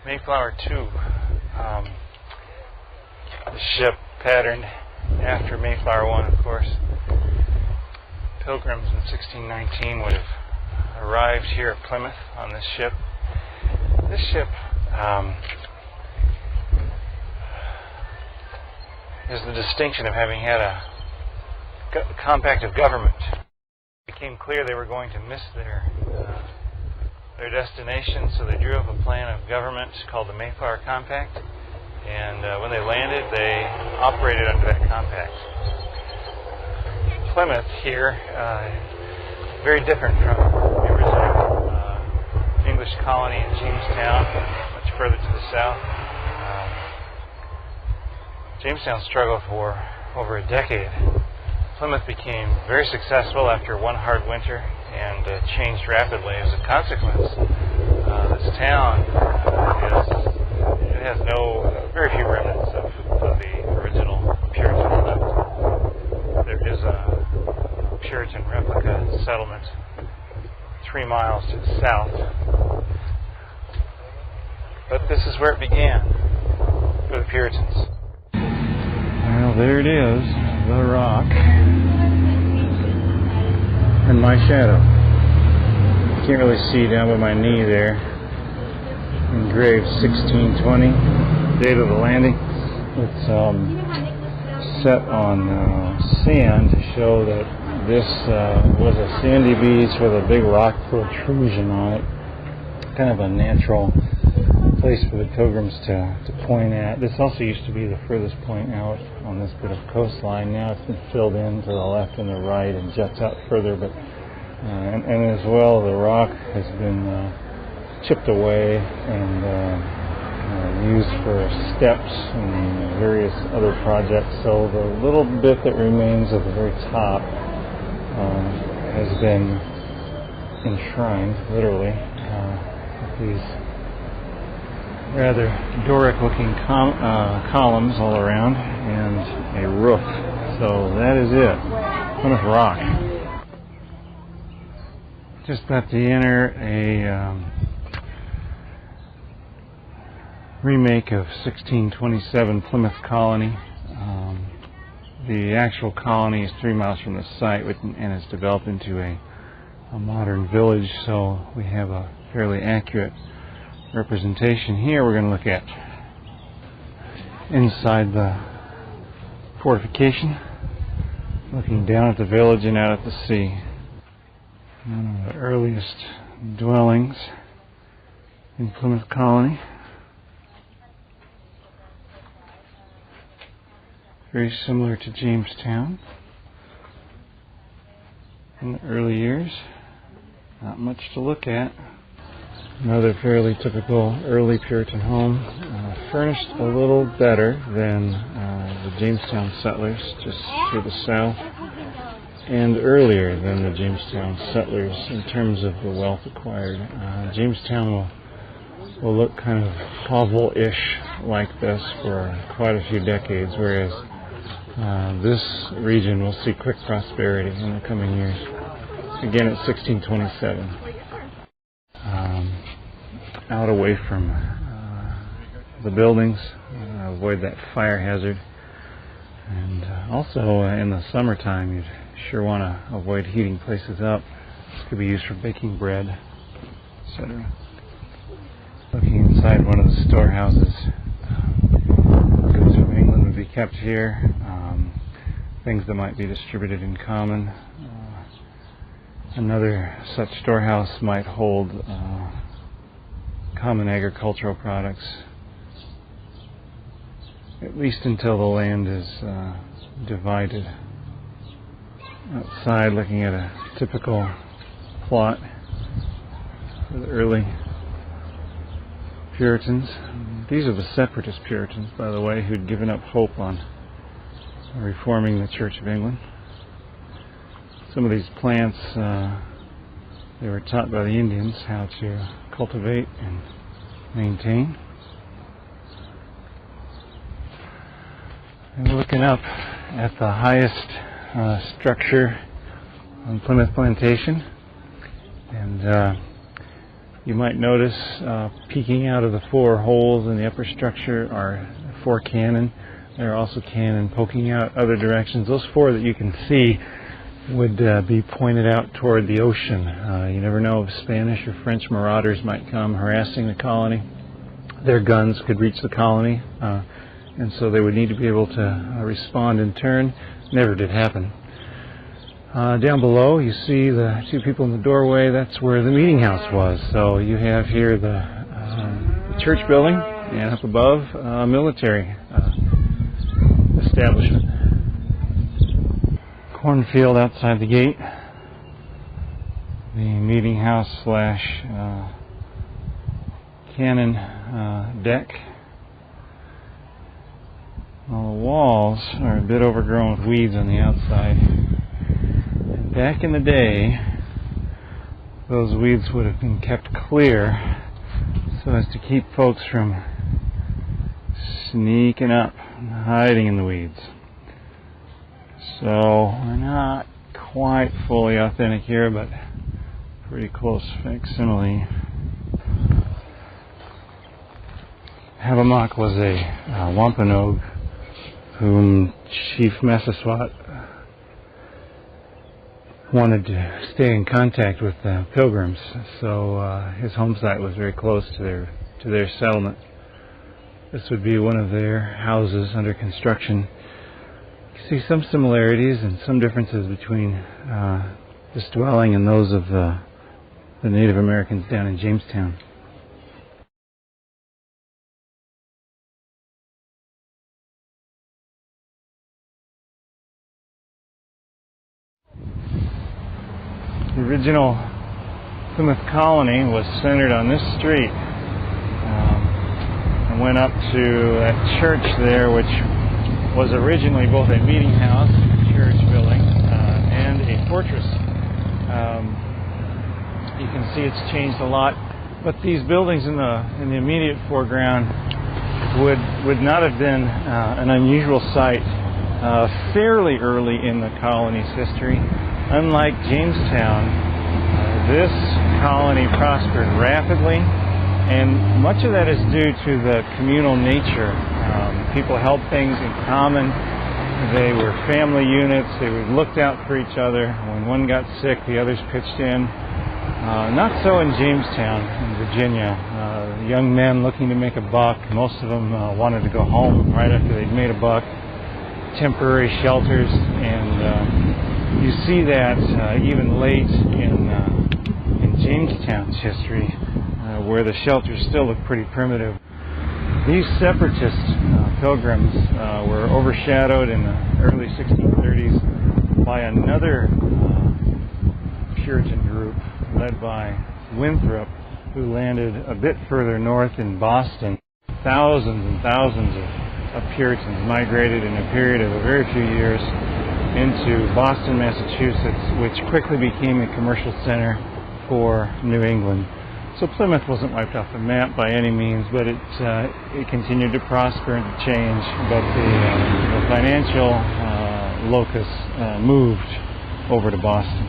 Mayflower 2, the ship patterned after Mayflower 1, of course. Pilgrims in 1619 would have arrived here at Plymouth on this ship. This ship is the distinction of having had a compact of government. It became clear they were going to miss their destination, so they drew up a plan of government called the Mayflower Compact, and when they landed, they operated under that compact. Plymouth here, very different from the original English colony in Jamestown, much further to the south. Jamestown struggled for over a decade. Plymouth became very successful after one hard winter and changed rapidly. As a consequence, this town has very few remnants of the original Puritan left. There is a Puritan replica settlement 3 miles to the south, but this is where it began for the Puritans. Well, there it is, the rock, and my shadow. Can't really see down by my knee there. Engraved 1620, date of the landing. It's set on sand to show that this was a sandy beach with a big rock protrusion on it. Kind of a natural place for the Pilgrims to point at. This also used to be the furthest point out on this bit of coastline. Now it's been filled in to the left and the right and juts out further, but and as well the rock has been chipped away and used for steps and various other projects. So the little bit that remains at the very top has been enshrined, literally, with these rather Doric-looking columns all around and a roof. So that is it. Plymouth Rock. Just about to enter a remake of 1627 Plymouth Colony. The actual colony is 3 miles from the site, and it's developed into a modern village, so we have a fairly accurate representation here. We're going to look at inside the fortification, looking down at the village and out at the sea. One of the earliest dwellings in Plymouth Colony. Very similar to Jamestown in the early years. Not much to look at. Another fairly typical early Puritan home, furnished a little better than the Jamestown settlers, just to the south, and earlier than the Jamestown settlers in terms of the wealth acquired. Jamestown will look kind of hovel-ish like this for quite a few decades, whereas this region will see quick prosperity in the coming years. Again, at 1627. Out away from the buildings, avoid that fire hazard, and also in the summertime you'd sure want to avoid heating places up. This could be used for baking bread, etc. Looking inside one of the storehouses, goods from England would be kept here, things that might be distributed in common. Another such storehouse might hold common agricultural products, at least until the land is divided. Outside, looking at a typical plot for the early Puritans. These are the separatist Puritans, by the way, who'd given up hope on reforming the Church of England. Some of these plants, they were taught by the Indians how to cultivate and maintain. And looking up at the highest structure on Plymouth Plantation, and You might notice peeking out of the 4 holes in the upper structure are 4 cannon. There are also cannon poking out other directions. Those 4 that you can see would be pointed out toward the ocean. You never know if Spanish or French marauders might come harassing the colony. Their guns could reach the colony, and so they would need to be able to respond in turn. Never did happen. Down below you see the 2 people in the doorway. That's where the meeting house was. So you have here the church building, and up above a military establishment. Cornfield outside the gate. The meeting house slash cannon deck. Well, the walls are a bit overgrown with weeds on the outside. And back in the day, those weeds would have been kept clear so as to keep folks from sneaking up and hiding in the weeds. So we're not quite fully authentic here, but pretty close facsimile. Havemock was a Wampanoag whom Chief Massaswat wanted to stay in contact with the Pilgrims, so his home site was very close to their settlement. This would be one of their houses under construction. You see some similarities and some differences between this dwelling and those of the Native Americans down in Jamestown. The original Plymouth colony was centered on this street and went up to that church there, which was originally both a meeting house, a church building, and a fortress. You can see it's changed a lot, but these buildings in the immediate foreground would not have been an unusual sight fairly early in the colony's history. Unlike Jamestown, this colony prospered rapidly, and much of that is due to the communal nature. People held things in common. They were family units. They looked out for each other. When one got sick, the others pitched in. Not so in Jamestown, in Virginia. Young men looking to make a buck. Most of them wanted to go home right after they'd made a buck. Temporary shelters, and you see that even late in Jamestown's history, where the shelters still look pretty primitive. These separatist Pilgrims were overshadowed in the early 1630s by another Puritan group led by Winthrop, who landed a bit further north in Boston. Thousands and thousands of Puritans migrated in a period of a very few years into Boston, Massachusetts, which quickly became a commercial center for New England. So Plymouth wasn't wiped off the map by any means, but it continued to prosper and to change. But the financial locus moved over to Boston.